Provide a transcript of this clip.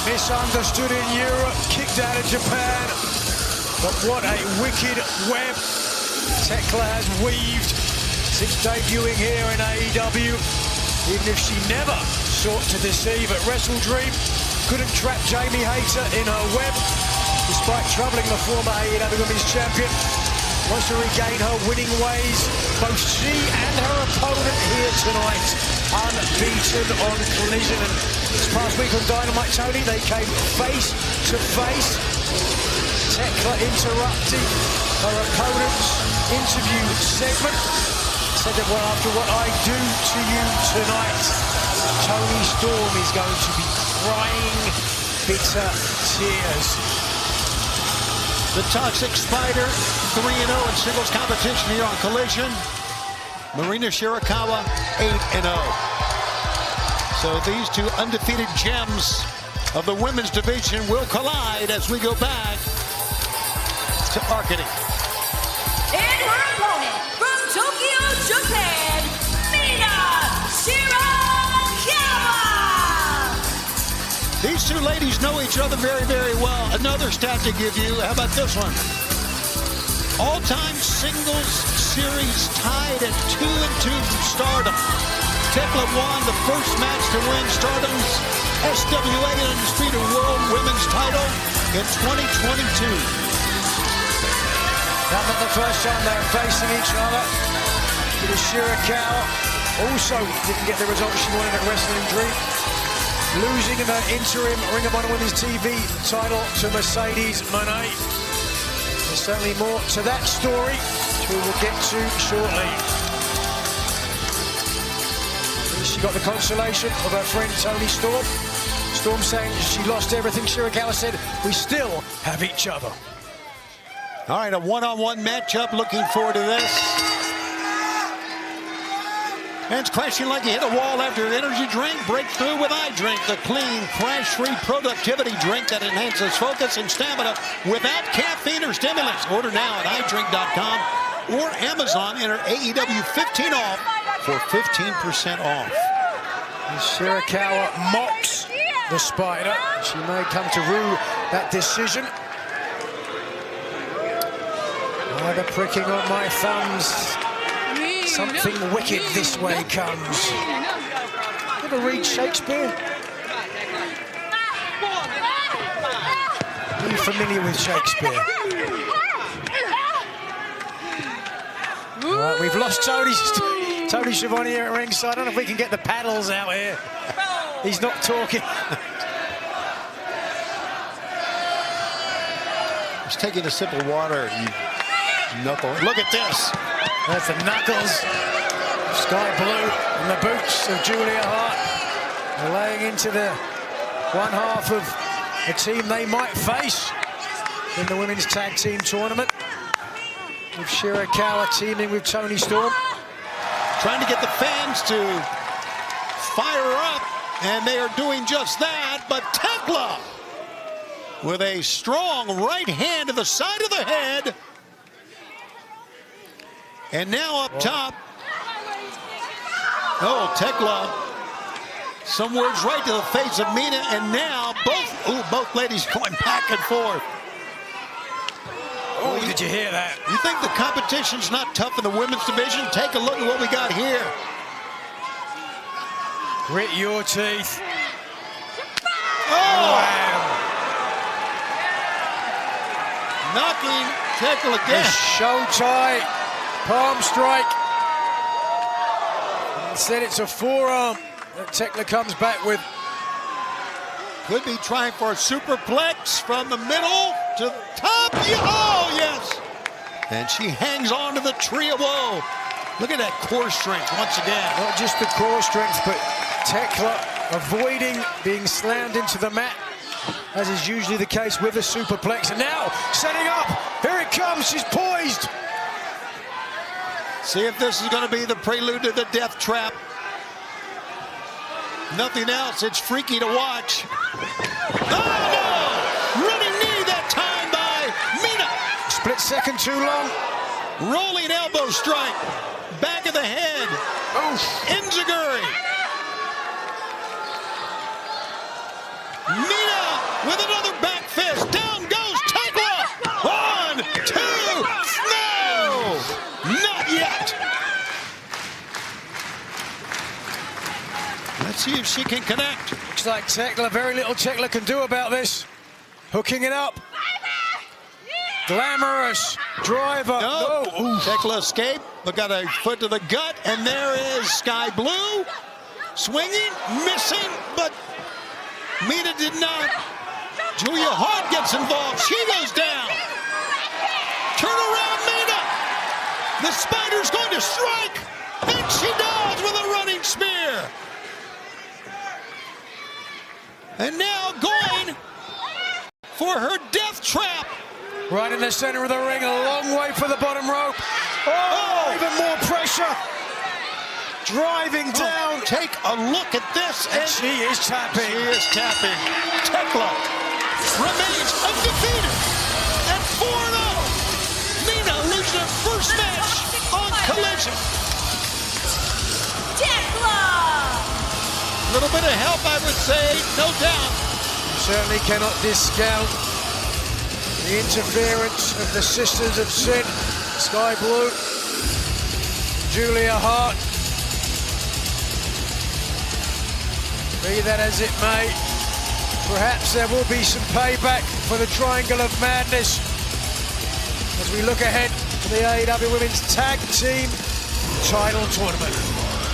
Misunderstood in Europe, kicked out of Japan. But what a wicked web Thekla has weaved since debuting here in AEW. Even if she never sought to deceive at Wrestle Dream, couldn't trap Jamie Hayter in her web, despite troubling the former AEW Women's Champion. Wants to regain her winning ways. Both she and her opponent here tonight unbeaten on Collision. And this past week on Dynamite, Tony, they came face to face. Thekla interrupting her opponent's interview segment. Said that, well, after what I do to you tonight, Toni Storm is going to be crying bitter tears. The Toxic Spider, 3-0 in singles competition here on Collision. Mina Shirakawa, 8-0. So these two undefeated gems of the women's division will collide as we go back to Arcady. And her opponent from Tokyo, Japan, Mina Shirakawa. These two ladies know each other very, very well. Another stat to give you. How about this one? All-time singles series tied at 2-2 from Stardom. Thekla won the first match to win Stardom's SWA Undisputed World Women's title in 2022. Not the first time they're facing each other. Mina Shirakawa also didn't get the result she wanted at Wrestling Dream, losing in her interim Ring of Honor Women's TV title to Mercedes Moné. There's certainly more to that story, which we will get to shortly. She got the consolation of her friend Toni Storm. Storm saying she lost everything. Shirakawa said, we still have each other. All right, a one-on-one matchup. Looking forward to this. Hands crashing like you hit a wall after an energy drink. Breakthrough with iDrink, the clean, crash-free productivity drink that enhances focus and stamina without caffeine or stimulants. Order now at iDrink.com or Amazon. Enter AEW 15 off for 15% off. Shirakawa mocks the Spider. She may come to rue that decision. Either pricking on my thumbs. Something wicked this way comes. Ever read Shakespeare? Are you familiar with Shakespeare? All right, we've lost Tony Schiavone here at ringside. I don't know if we can get the paddles out here. He's not talking. He's taking a sip of water, you knuckle. Look at this. There's the knuckles. Sky blue and the boots of Julia Hart. They're laying into the one half of a team they might face in the women's tag team tournament. With Shirakawa teaming with Toni Storm. Trying to get the fans to fire up, and they are doing just that. But Thekla with a strong right hand to the side of the head. And now up top. Oh, Thekla. Some words right to the face of Mina, and now both ladies going back and forth. Oh, did you hear that? You think the competition's not tough in the women's division? Take a look at what we got here. Grit your teeth. Oh! Wow. Knocking Thekla again. Show tie, palm strike. Instead, it's a forearm that Thekla comes back with. Could be trying for a superplex from the middle to the top. Oh, yes. And she hangs on to the tree of woe. Look at that core strength once again. Not just the core strength, but Thekla avoiding being slammed into the mat, as is usually the case with a superplex. And now, setting up. Here it comes. She's poised. See if this is going to be the prelude to the death trap. Nothing else. It's freaky to watch. Oh, no! Running knee that time by Mina. Split second too long. Rolling elbow strike. Back of the head. Oof. Enziguri. Mina see if she can connect. Looks like Thekla, very little Thekla can do about this. Hooking it up. Glamorous driver. No. Ooh. Thekla escaped, but got a foot to the gut, and there is Sky Blue. Swinging, missing, but Mina did not. Julia Hart gets involved. She goes down. Turn around, Mina. The Spider's going to strike. And she does with a running spear. And now going for her death trap. Right in the center of the ring, a long way for the bottom rope. Oh, even more pressure. Driving down. Take a look at this. And she is tapping. She is tapping. Thekla remains undefeated at 4-0. Mina loses her first match on Collision. Thekla! A little bit of help, I would say, no doubt. You certainly cannot discount the interference of the Sisters of Sin, Sky Blue, Julia Hart. Be that as it may, perhaps there will be some payback for the Triangle of Madness as we look ahead to the AEW Women's Tag Team Title Tournament.